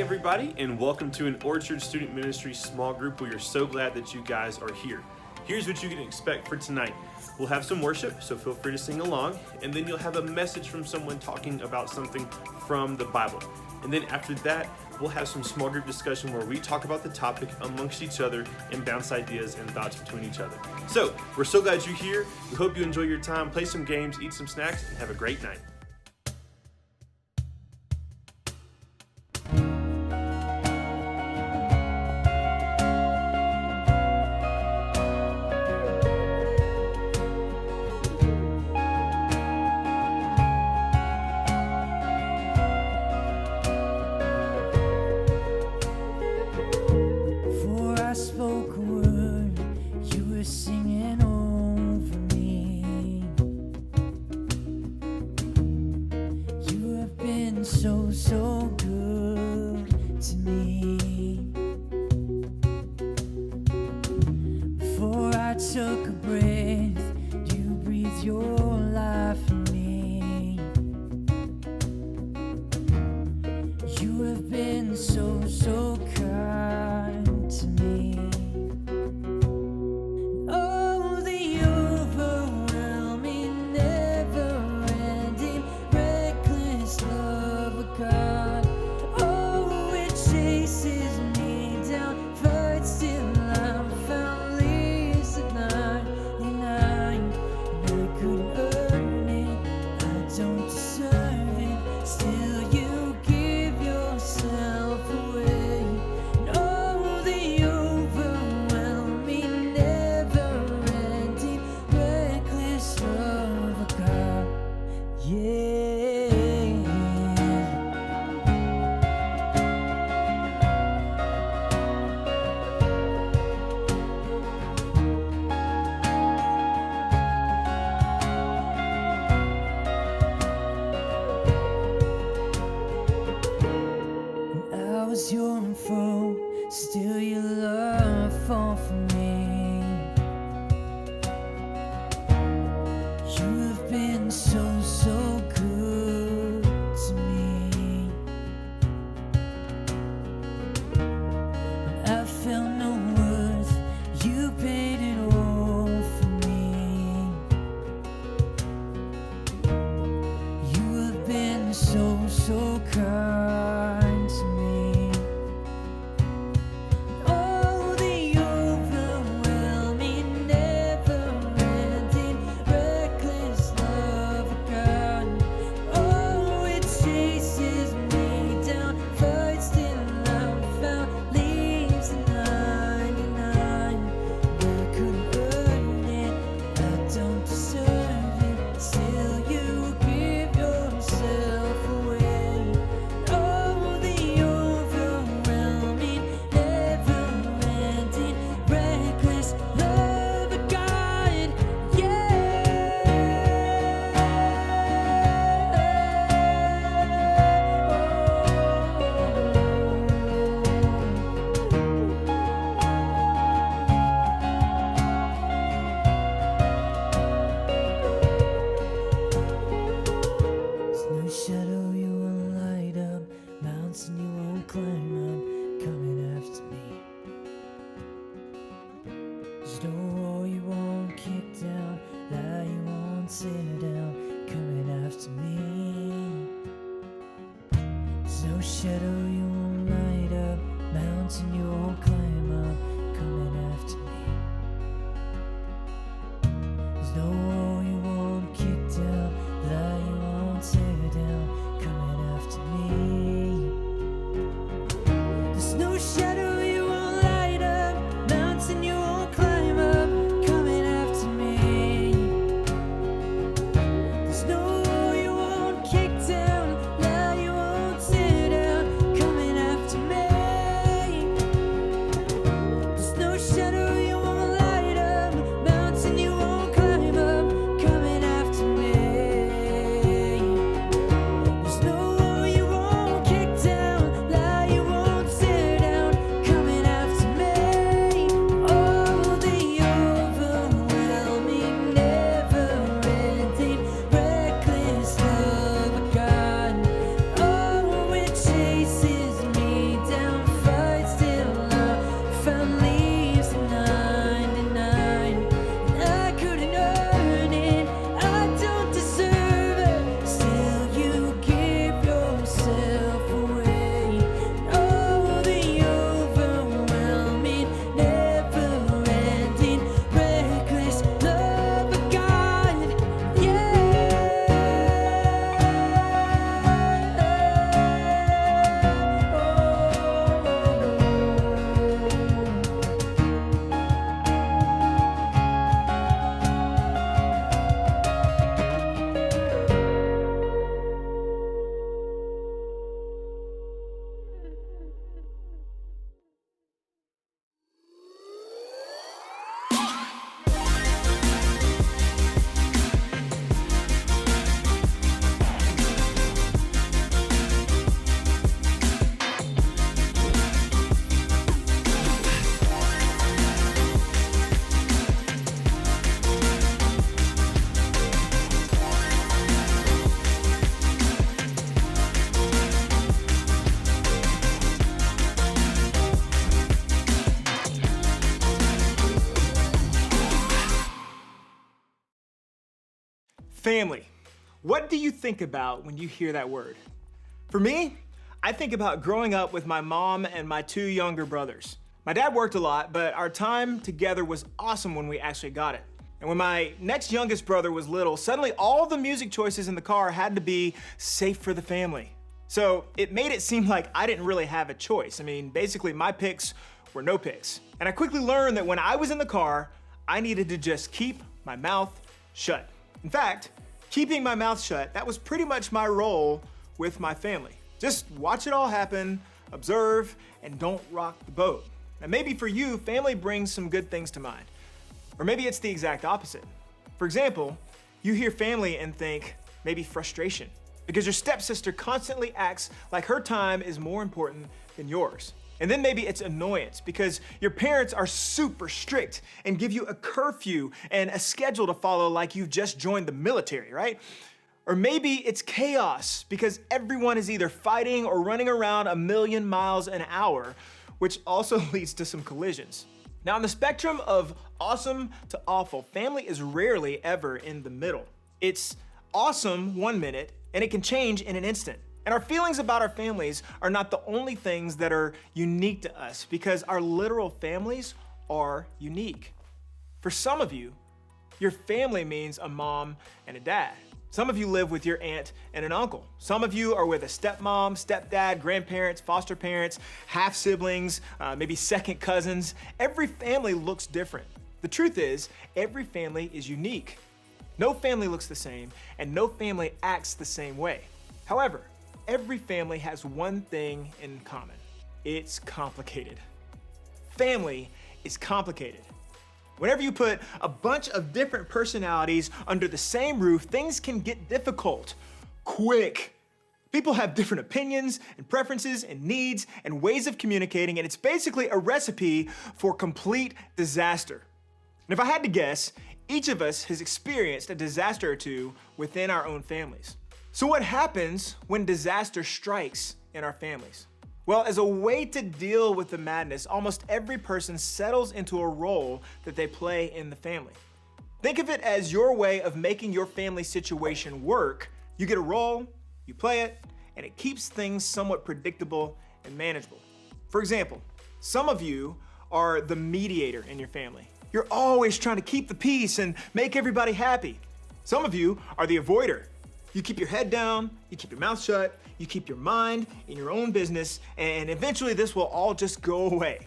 everybody, and welcome to an Orchard Student Ministry small group. We are so glad that you guys are here. Here's what you can expect for tonight. We'll have some worship, so feel free to sing along, and then you'll have a message from someone talking about something from the Bible. And then after that, we'll have some small group discussion where we talk about the topic amongst each other and bounce ideas and thoughts between each other. So, we're so glad you're here. We hope you enjoy your time, play some games, eat some snacks, and have a great night. Family. What do you think about when you hear that word? For me, I think about growing up with my mom and my two younger brothers. My dad worked a lot, but our time together was awesome when we actually got it. And when my next youngest brother was little, suddenly all the music choices in the car had to be safe for the family. So it made it seem like I didn't really have a choice. I mean, basically my picks were no picks. And I quickly learned that when I was in the car, I needed to just keep my mouth shut. In fact, keeping my mouth shut, that was pretty much my role with my family. Just watch it all happen, observe, and don't rock the boat. Now maybe for you, family brings some good things to mind. Or maybe it's the exact opposite. For example, you hear family and think maybe frustration, because your stepsister constantly acts like her time is more important than yours. And then maybe it's annoyance because your parents are super strict and give you a curfew and a schedule to follow like you've just joined the military, right? Or maybe it's chaos because everyone is either fighting or running around 1,000,000 miles an hour, which also leads to some collisions. Now, on the spectrum of awesome to awful, family is rarely ever in the middle. It's awesome 1 minute and it can change in an instant. And our feelings about our families are not the only things that are unique to us because our literal families are unique. For some of you, your family means a mom and a dad. Some of you live with your aunt and an uncle. Some of you are with a stepmom, stepdad, grandparents, foster parents, half siblings, maybe second cousins. Every family looks different. The truth is, every family is unique. No family looks the same, and no family acts the same way. However, every family has one thing in common. It's complicated. Family is complicated. Whenever you put a bunch of different personalities under the same roof, things can get difficult quick. People have different opinions and preferences and needs and ways of communicating, and it's basically a recipe for complete disaster. And if I had to guess, each of us has experienced a disaster or two within our own families. So what happens when disaster strikes in our families? Well, as a way to deal with the madness, almost every person settles into a role that they play in the family. Think of it as your way of making your family situation work. You get a role, you play it, and it keeps things somewhat predictable and manageable. For example, some of you are the mediator in your family. You're always trying to keep the peace and make everybody happy. Some of you are the avoider. You keep your head down, you keep your mouth shut, you keep your mind in your own business, and eventually this will all just go away.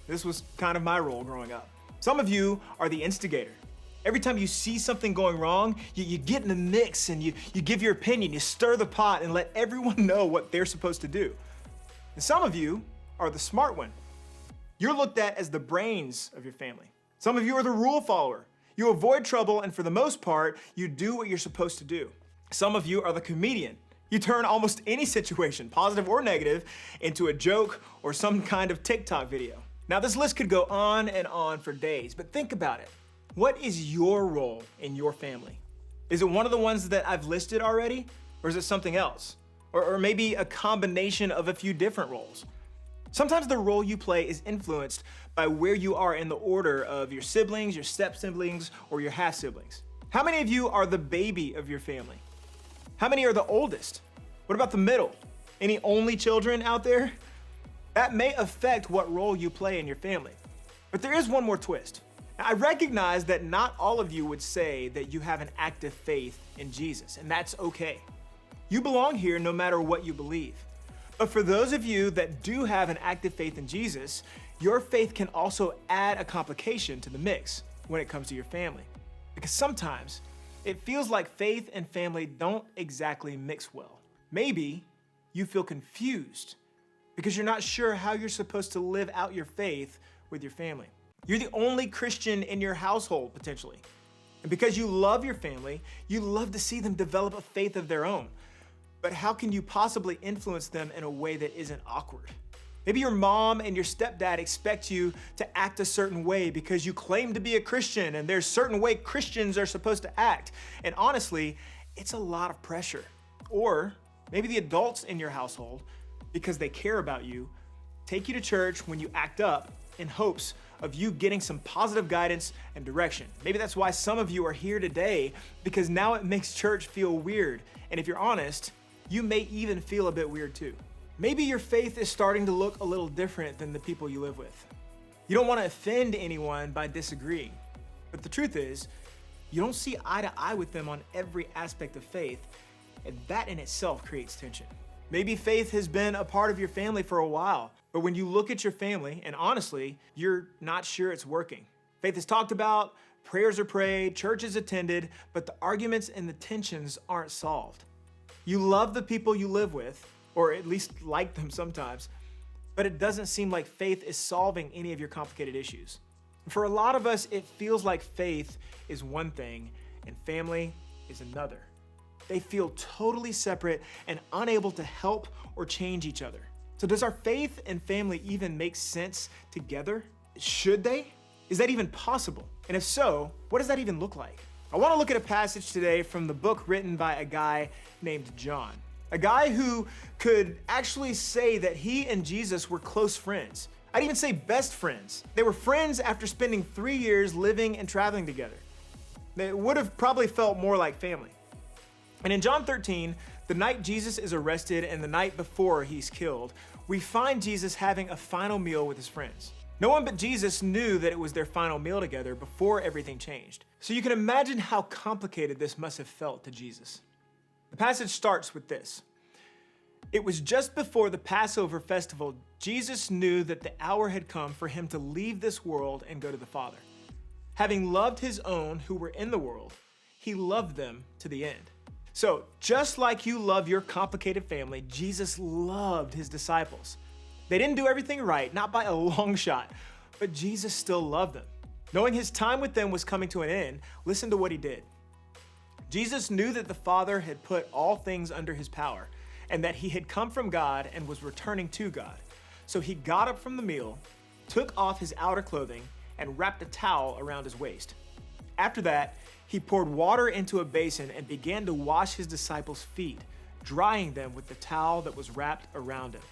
This was kind of my role growing up. Some of you are the instigator. Every time you see something going wrong, you get in the mix and you give your opinion, you stir the pot and let everyone know what they're supposed to do. And some of you are the smart one. You're looked at as the brains of your family. Some of you are the rule follower. You avoid trouble and for the most part, you do what you're supposed to do. Some of you are the comedian. You turn almost any situation, positive or negative, into a joke or some kind of TikTok video. Now this list could go on and on for days, but think about it. What is your role in your family? Is it one of the ones that I've listed already? Or is it something else? Or maybe a combination of a few different roles? Sometimes the role you play is influenced by where you are in the order of your siblings, your step-siblings, or your half-siblings. How many of you are the baby of your family? How many are the oldest? What about the middle? Any only children out there? That may affect what role you play in your family. But there is one more twist. Now, I recognize that not all of you would say that you have an active faith in Jesus, and that's okay. You belong here no matter what you believe. But for those of you that do have an active faith in Jesus, your faith can also add a complication to the mix when it comes to your family. Because sometimes it feels like faith and family don't exactly mix well. Maybe you feel confused because you're not sure how you're supposed to live out your faith with your family. You're the only Christian in your household, potentially. And because you love your family, you love to see them develop a faith of their own. But how can you possibly influence them in a way that isn't awkward? Maybe your mom and your stepdad expect you to act a certain way because you claim to be a Christian and there's a certain way Christians are supposed to act. And honestly, it's a lot of pressure. Or maybe the adults in your household, because they care about you, take you to church when you act up in hopes of you getting some positive guidance and direction. Maybe that's why some of you are here today, because now it makes church feel weird. And if you're honest, you may even feel a bit weird too. Maybe your faith is starting to look a little different than the people you live with. You don't want to offend anyone by disagreeing. But the truth is, you don't see eye to eye with them on every aspect of faith, and that in itself creates tension. Maybe faith has been a part of your family for a while, but when you look at your family, and honestly, you're not sure it's working. Faith is talked about, prayers are prayed, church is attended, but the arguments and the tensions aren't solved. You love the people you live with, or at least like them sometimes, but it doesn't seem like faith is solving any of your complicated issues. For a lot of us, it feels like faith is one thing and family is another. They feel totally separate and unable to help or change each other. So does our faith and family even make sense together? Should they? Is that even possible? And if so, what does that even look like? I want to look at a passage today from the book written by a guy named John. A guy who could actually say that he and Jesus were close friends. I'd even say best friends. They were friends after spending 3 years living and traveling together. They would have probably felt more like family. And in John 13, the night Jesus is arrested and the night before he's killed, we find Jesus having a final meal with his friends. No one but Jesus knew that it was their final meal together before everything changed. So you can imagine how complicated this must have felt to Jesus. The passage starts with this. It was just before the Passover festival, Jesus knew that the hour had come for him to leave this world and go to the Father. Having loved his own who were in the world, he loved them to the end. So, just like you love your complicated family, Jesus loved his disciples. They didn't do everything right, not by a long shot, but Jesus still loved them. Knowing his time with them was coming to an end, listen to what he did. Jesus knew that the Father had put all things under his power, and that he had come from God and was returning to God. So he got up from the meal, took off his outer clothing, and wrapped a towel around his waist. After that, he poured water into a basin and began to wash his disciples' feet, drying them with the towel that was wrapped around him.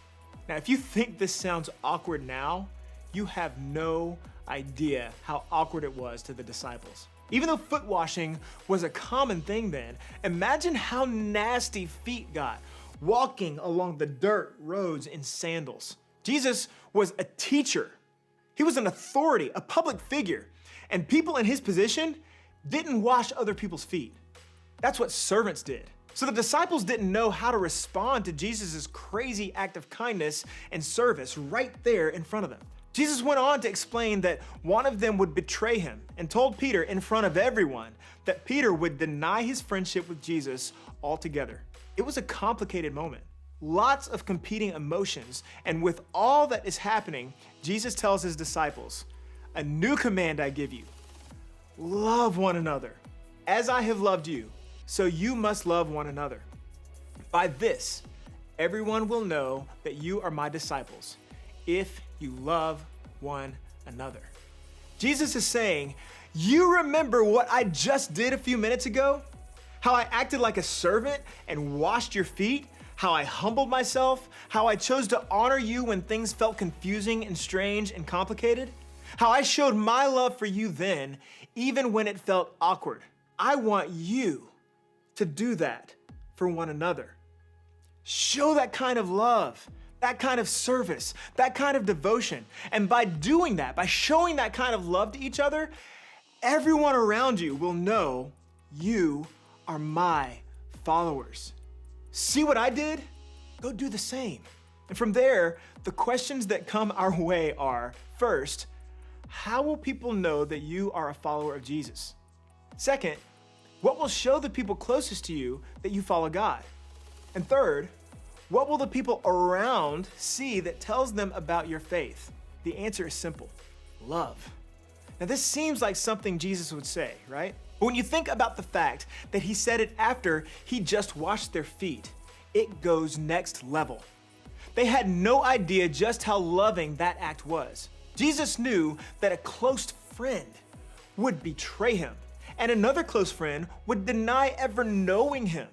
Now, if you think this sounds awkward now, you have no idea how awkward it was to the disciples. Even though foot washing was a common thing then, imagine how nasty feet got walking along the dirt roads in sandals. Jesus was a teacher. He was an authority, a public figure, and people in his position didn't wash other people's feet. That's what servants did. So the disciples didn't know how to respond to Jesus' crazy act of kindness and service right there in front of them. Jesus went on to explain that one of them would betray him and told Peter in front of everyone that Peter would deny his friendship with Jesus altogether. It was a complicated moment. Lots of competing emotions, and with all that is happening, Jesus tells his disciples, "A new command I give you. Love one another. As I have loved you, so you must love one another. By this, everyone will know that you are my disciples, if you love one another." Jesus is saying, you remember what I just did a few minutes ago? How I acted like a servant and washed your feet? How I humbled myself? How I chose to honor you when things felt confusing and strange and complicated? How I showed my love for you then, even when it felt awkward. I want you to do that for one another. Show that kind of love, that kind of service, that kind of devotion. And by doing that, by showing that kind of love to each other, everyone around you will know you are my followers. See what I did? Go do the same. And from there, the questions that come our way are, first, how will people know that you are a follower of Jesus? Second, what will show the people closest to you that you follow God? And third, what will the people around see that tells them about your faith? The answer is simple: love. Now, this seems like something Jesus would say, right? But when you think about the fact that he said it after he just washed their feet, it goes next level. They had no idea just how loving that act was. Jesus knew that a close friend would betray him, and another close friend would deny ever knowing him.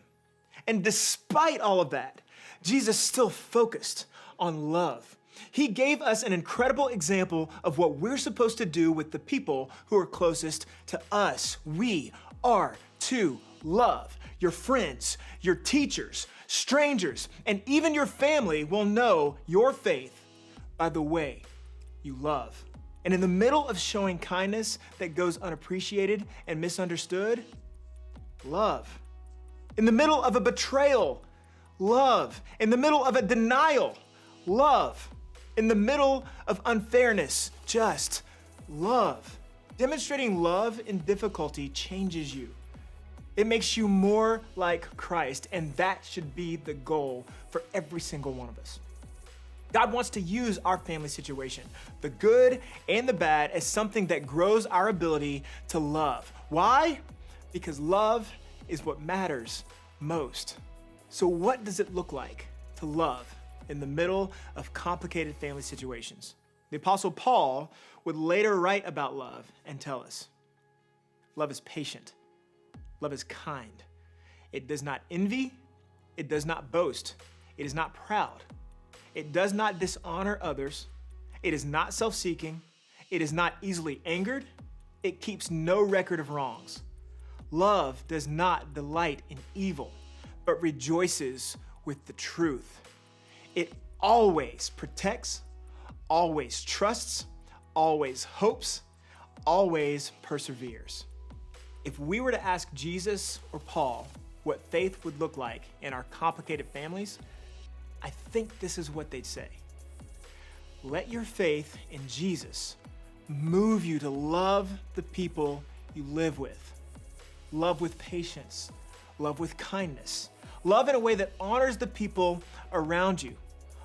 And despite all of that, Jesus still focused on love. He gave us an incredible example of what we're supposed to do with the people who are closest to us. We are to love. Your friends, your teachers, strangers, and even your family will know your faith by the way you love. And in the middle of showing kindness that goes unappreciated and misunderstood, love. In the middle of a betrayal, love. In the middle of a denial, love. In the middle of unfairness, just love. Demonstrating love in difficulty changes you. It makes you more like Christ, and that should be the goal for every single one of us. God wants to use our family situation, the good and the bad, as something that grows our ability to love. Why? Because love is what matters most. So what does it look like to love in the middle of complicated family situations? The Apostle Paul would later write about love and tell us, love is patient. Love is kind. It does not envy. It does not boast. It is not proud. It does not dishonor others. It is not self-seeking. It is not easily angered. It keeps no record of wrongs. Love does not delight in evil, but rejoices with the truth. It always protects, always trusts, always hopes, always perseveres. If we were to ask Jesus or Paul what faith would look like in our complicated families, I think this is what they'd say. Let your faith in Jesus move you to love the people you live with. Love with patience, love with kindness, love in a way that honors the people around you,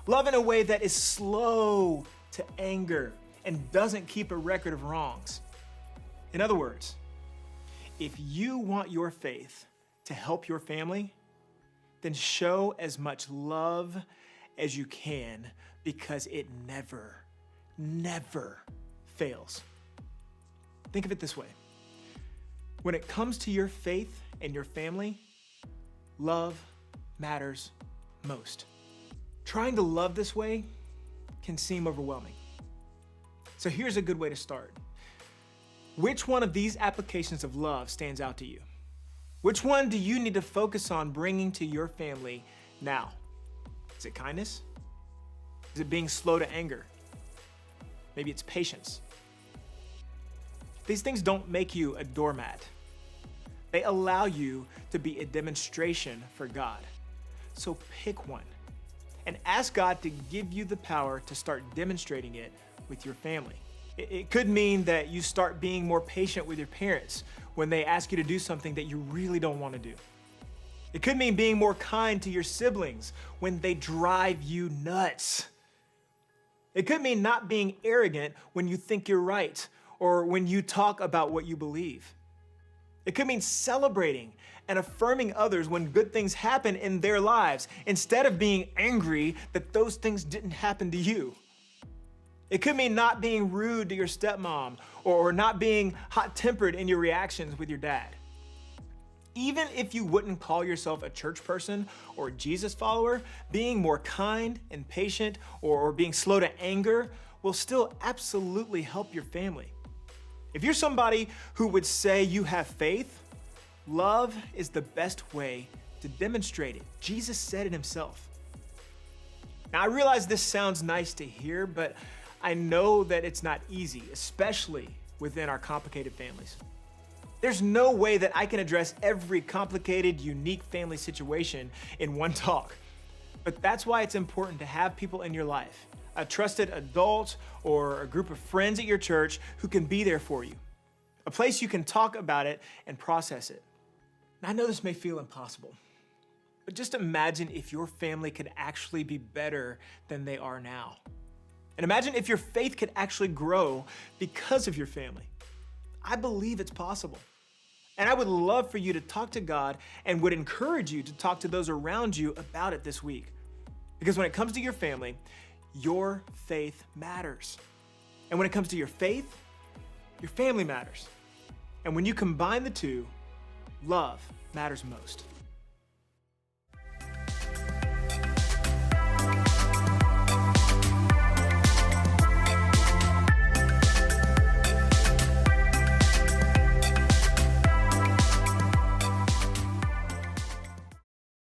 love in a way that is slow to anger and doesn't keep a record of wrongs. In other words, if you want your faith to help your family, then show as much love as you can, because it never fails. Think of it this way. When it comes to your faith and your family, love matters most. Trying to love this way can seem overwhelming. So here's a good way to start. Which one of these applications of love stands out to you? Which one do you need to focus on bringing to your family now? Is it kindness? Is it being slow to anger? Maybe it's patience. These things don't make you a doormat. They allow you to be a demonstration for God. So pick one and ask God to give you the power to start demonstrating it with your family. It could mean that you start being more patient with your parents when they ask you to do something that you really don't want to do. It could mean being more kind to your siblings when they drive you nuts. It could mean not being arrogant when you think you're right or when you talk about what you believe. It could mean celebrating and affirming others when good things happen in their lives instead of being angry that those things didn't happen to you. It could mean not being rude to your stepmom or not being hot-tempered in your reactions with your dad. Even if you wouldn't call yourself a church person or a Jesus follower, being more kind and patient or being slow to anger will still absolutely help your family. If you're somebody who would say you have faith, love is the best way to demonstrate it. Jesus said it himself. Now, I realize this sounds nice to hear, but I know that it's not easy, especially within our complicated families. There's no way that I can address every complicated, unique family situation in one talk. But that's why it's important to have people in your life, a trusted adult or a group of friends at your church who can be there for you, a place you can talk about it and process it. And I know this may feel impossible, but just imagine if your family could actually be better than they are now. And imagine if your faith could actually grow because of your family. I believe it's possible. And I would love for you to talk to God and would encourage you to talk to those around you about it this week. Because when it comes to your family, your faith matters. And when it comes to your faith, your family matters. And when you combine the two, love matters most.